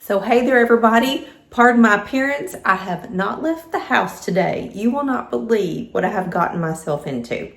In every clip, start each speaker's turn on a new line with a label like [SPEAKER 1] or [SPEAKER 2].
[SPEAKER 1] So hey there everybody, pardon my appearance, I have not left the house today. You will not believe what I have gotten myself into.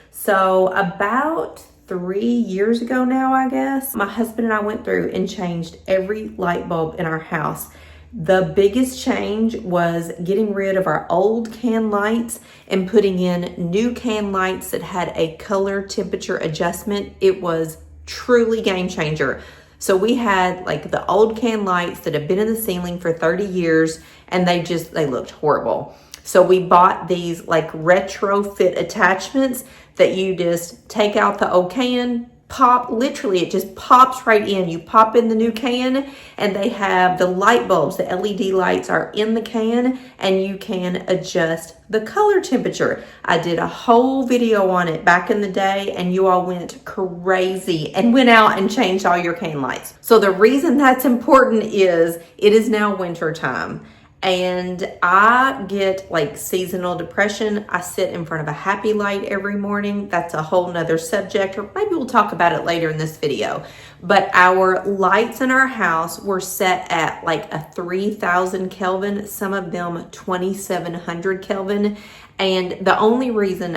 [SPEAKER 1] So about 3 years ago now, I guess, my husband and I went through and changed every light bulb in our house. The biggest change was getting rid of our old can lights and putting in new can lights that had a color temperature adjustment. It was truly game changer. So we had like the old can lights that have been in the ceiling for 30 years and they looked horrible. So we bought these like retrofit attachments that you just take out the old can, pop, literally it just pops right in. You pop in the new can and they have the light bulbs, the LED lights are in the can and you can adjust the color temperature. I did a whole video on it back in the day and you all went crazy and went out and changed all your can lights. So the reason that's important is it is now winter time. And I get like seasonal depression. I sit in front of a happy light every morning. That's a whole nother subject, or maybe we'll talk about it later in this video. But our lights in our house were set at like a 3000 Kelvin, some of them 2700 Kelvin. And the only reason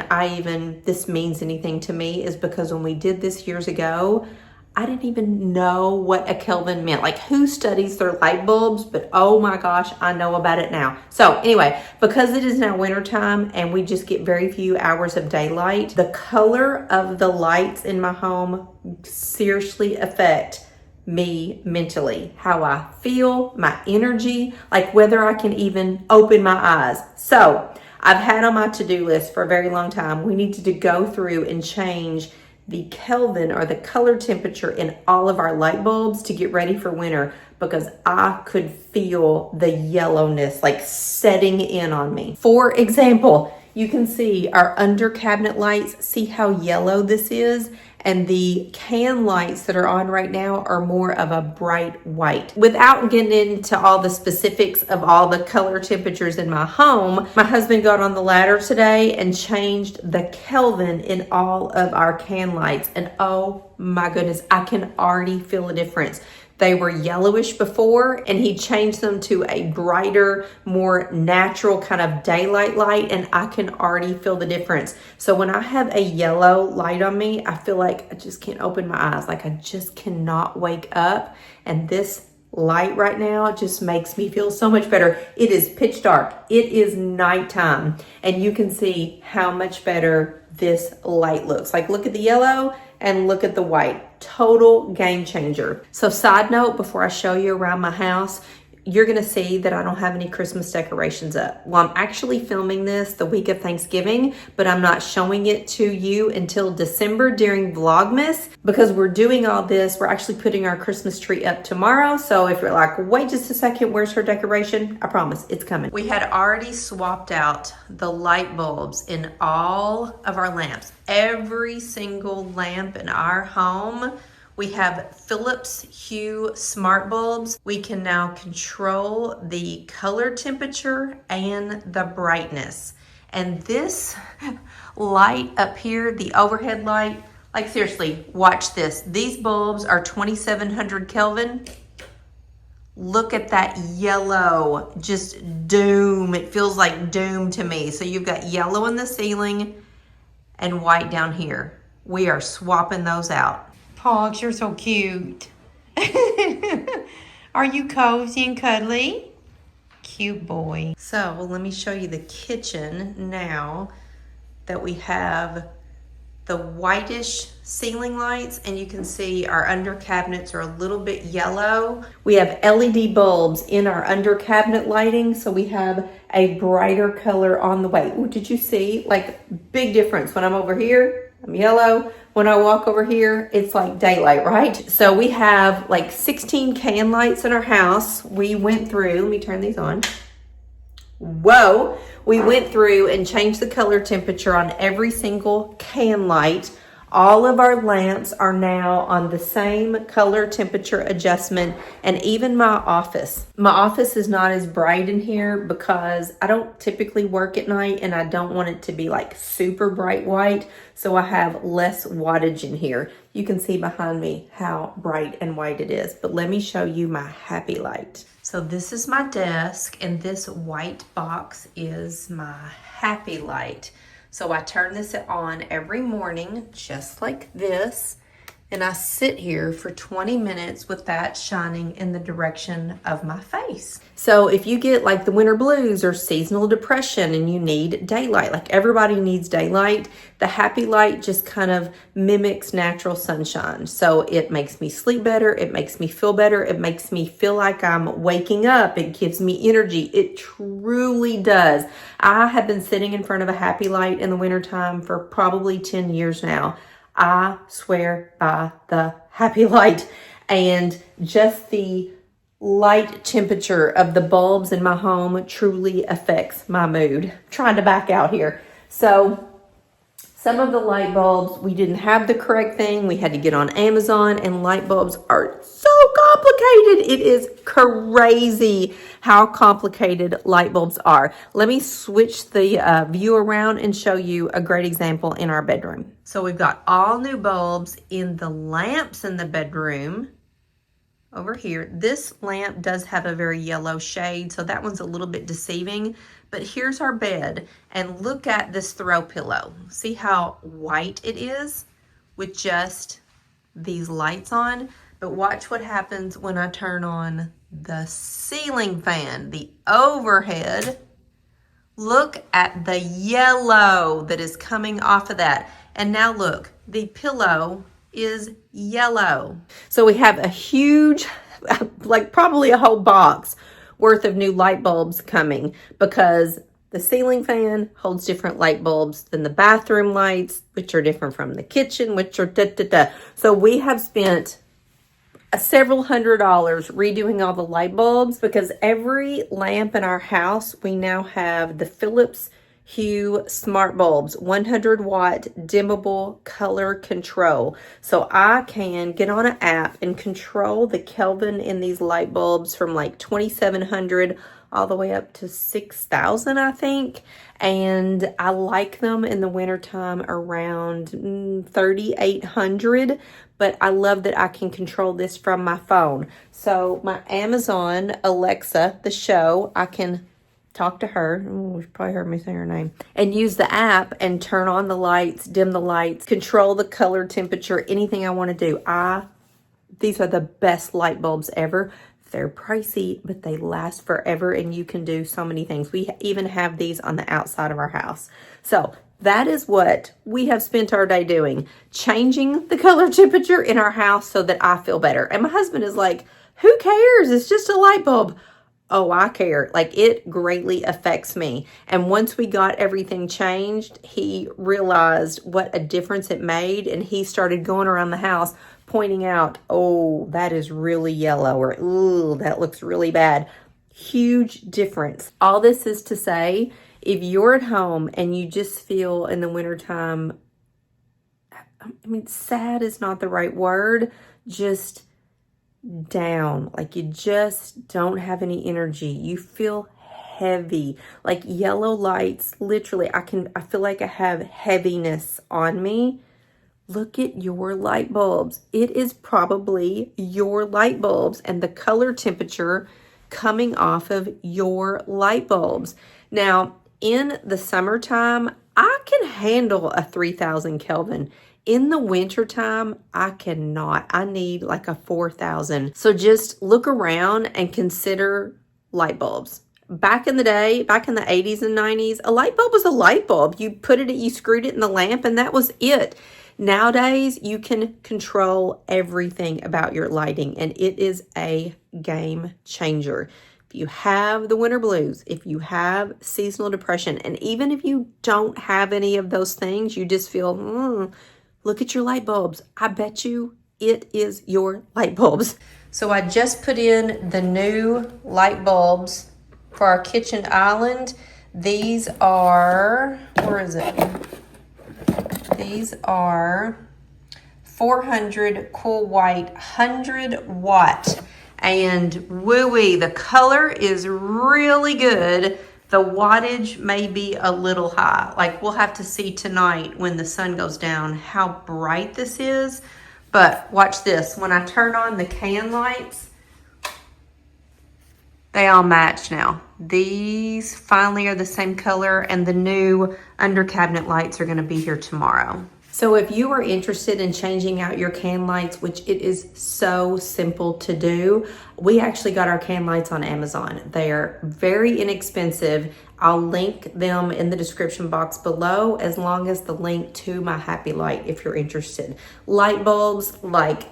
[SPEAKER 1] this means anything to me is because when we did this years ago, I didn't even know what a Kelvin meant. Like, who studies their light bulbs? But oh my gosh, I know about it now. So anyway, because it is now wintertime and we just get very few hours of daylight, the color of the lights in my home seriously affect me mentally, how I feel, my energy, like whether I can even open my eyes. So I've had on my to-do list for a very long time, we needed to go through and change the Kelvin or the color temperature in all of our light bulbs to get ready for winter, because I could feel the yellowness like setting in on me. For example, you can see our under cabinet lights, see how yellow this is? And the can lights that are on right now are more of a bright white. Without getting into all the specifics of all the color temperatures in my home, my husband got on the ladder today and changed the Kelvin in all of our can lights. And oh my goodness, I can already feel a difference. They were yellowish before and he changed them to a brighter, more natural kind of daylight light, and I can already feel the difference. So when I have a yellow light on me, I feel like I just can't open my eyes. Like I just cannot wake up. And this light right now just makes me feel so much better. It is pitch dark. It is nighttime. And you can see how much better this light looks. Like look at the yellow and look at the white. Total game changer. So side note, before I show you around my house, you're gonna see that I don't have any Christmas decorations up. Well, I'm actually filming this the week of Thanksgiving, but I'm not showing it to you until December during Vlogmas, because we're doing all this. We're actually putting our Christmas tree up tomorrow. So if you're like, wait just a second, where's her decoration? I promise it's coming. We had already swapped out the light bulbs in all of our lamps. Every single lamp in our home. We have Philips Hue smart bulbs. We can now control the color temperature and the brightness. And this light up here, the overhead light, like seriously, watch this. These bulbs are 2700 Kelvin. Look at that yellow, just doom. It feels like doom to me. So you've got yellow in the ceiling and white down here. We are swapping those out. Pogs, you're so cute. Are you cozy and cuddly? Cute boy. So let me show you the kitchen now that we have the whitish ceiling lights, and you can see our under cabinets are a little bit yellow. We have LED bulbs in our under cabinet lighting, so we have a brighter color on the way. Ooh, did you see? Like, big difference. When I'm over here, I'm yellow. When I walk over here, it's like daylight, right? So we have like 16 can lights in our house. We went through, let me turn these on. Whoa, we went through and changed the color temperature on every single can light All of our lamps are now on the same color temperature adjustment, and even my office. My office is not as bright in here because I don't typically work at night and I don't want it to be like super bright white, so I have less wattage in here. You can see behind me how bright and white it is, but let me show you my happy light. So this is my desk, and this white box is my happy light. So I turn this on every morning, just like this, and I sit here for 20 minutes with that shining in the direction of my face. So if you get like the winter blues or seasonal depression and you need daylight, like everybody needs daylight, the happy light just kind of mimics natural sunshine. So it makes me sleep better, it makes me feel better, it makes me feel like I'm waking up, it gives me energy. It truly does. I have been sitting in front of a happy light in the wintertime for probably 10 years now. I swear by the happy light, and just the light temperature of the bulbs in my home truly affects my mood. I'm trying to back out here. So some of the light bulbs, we didn't have the correct thing. We had to get on Amazon, and light bulbs are so complicated. It is crazy how complicated light bulbs are. Let me switch the view around and show you a great example in our bedroom. So we've got all new bulbs in the lamps in the bedroom. Over here, this lamp does have a very yellow shade, so that one's a little bit deceiving. But here's our bed, and look at this throw pillow. See how white it is with just these lights on? But watch what happens when I turn on the ceiling fan, the overhead. Look at the yellow that is coming off of that. And now look, the pillow is yellow. So we have a huge, like probably a whole box worth of new light bulbs coming, because the ceiling fan holds different light bulbs than the bathroom lights, which are different from the kitchen, which are da-da-da. So we have spent several $100s redoing all the light bulbs, because every lamp in our house, we now have the Philips Hue smart bulbs, 100 watt dimmable color control. So I can get on an app and control the Kelvin in these light bulbs from like 2700 all the way up to 6000, I think. And I like them in the wintertime around 3800, but I love that I can control this from my phone. So my Amazon Alexa, the show, I can talk to her. Oh, you probably heard me say her name. And use the app and turn on the lights, dim the lights, control the color temperature, anything I want to do. These are the best light bulbs ever. They're pricey, but they last forever, and you can do so many things. We even have these on the outside of our house. So that is what we have spent our day doing, changing the color temperature in our house so that I feel better. And my husband is like, who cares? It's just a light bulb. Oh, I care. Like, it greatly affects me. And once we got everything changed, he realized what a difference it made. And he started going around the house pointing out, oh, that is really yellow, or ooh, that looks really bad. Huge difference. All this is to say, if you're at home and you just feel in the wintertime, I mean, sad is not the right word, just down, like you just don't have any energy, you feel heavy, like yellow lights, literally I feel like I have heaviness on me. Look at your light bulbs. It is probably your light bulbs and the color temperature coming off of your light bulbs. Now in the summertime, I can handle a 3000 Kelvin. In the wintertime, I cannot. I need like a 4000. So just look around and consider light bulbs. Back in the day, back in the 80s and 90s, a light bulb was a light bulb. You screwed it in the lamp, and that was it. Nowadays, you can control everything about your lighting, and it is a game changer. If you have the winter blues, if you have seasonal depression, and even if you don't have any of those things, you just feel, look at your light bulbs. I bet you it is your light bulbs. So I just put in the new light bulbs for our kitchen island. These are, where is it? These are 400 cool white 100 watt. And wooey, the color is really good. The wattage may be a little high. Like, we'll have to see tonight when the sun goes down how bright this is. But watch this. When I turn on the can lights, they all match now. These finally are the same color, and the new under cabinet lights are going to be here tomorrow. So if you are interested in changing out your can lights, which it is so simple to do, we actually got our can lights on Amazon. They are very inexpensive. I'll link them in the description box below, as long as the link to my Happy Light if you're interested. Light bulbs, like,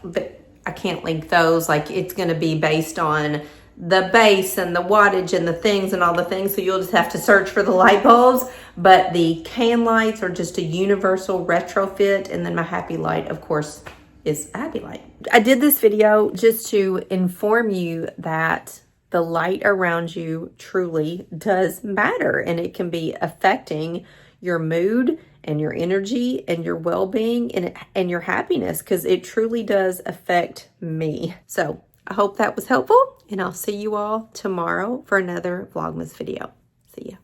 [SPEAKER 1] I can't link those. Like, it's going to be based on the base and the wattage and the things and all the things, so you'll just have to search for the light bulbs. But the can lights are just a universal retrofit, and then my Happy Light, of course, is a Happy Light. I did this video just to inform you that the light around you truly does matter, and it can be affecting your mood and your energy and your well-being and your happiness, because it truly does affect me. So I hope that was helpful, and I'll see you all tomorrow for another Vlogmas video. See ya.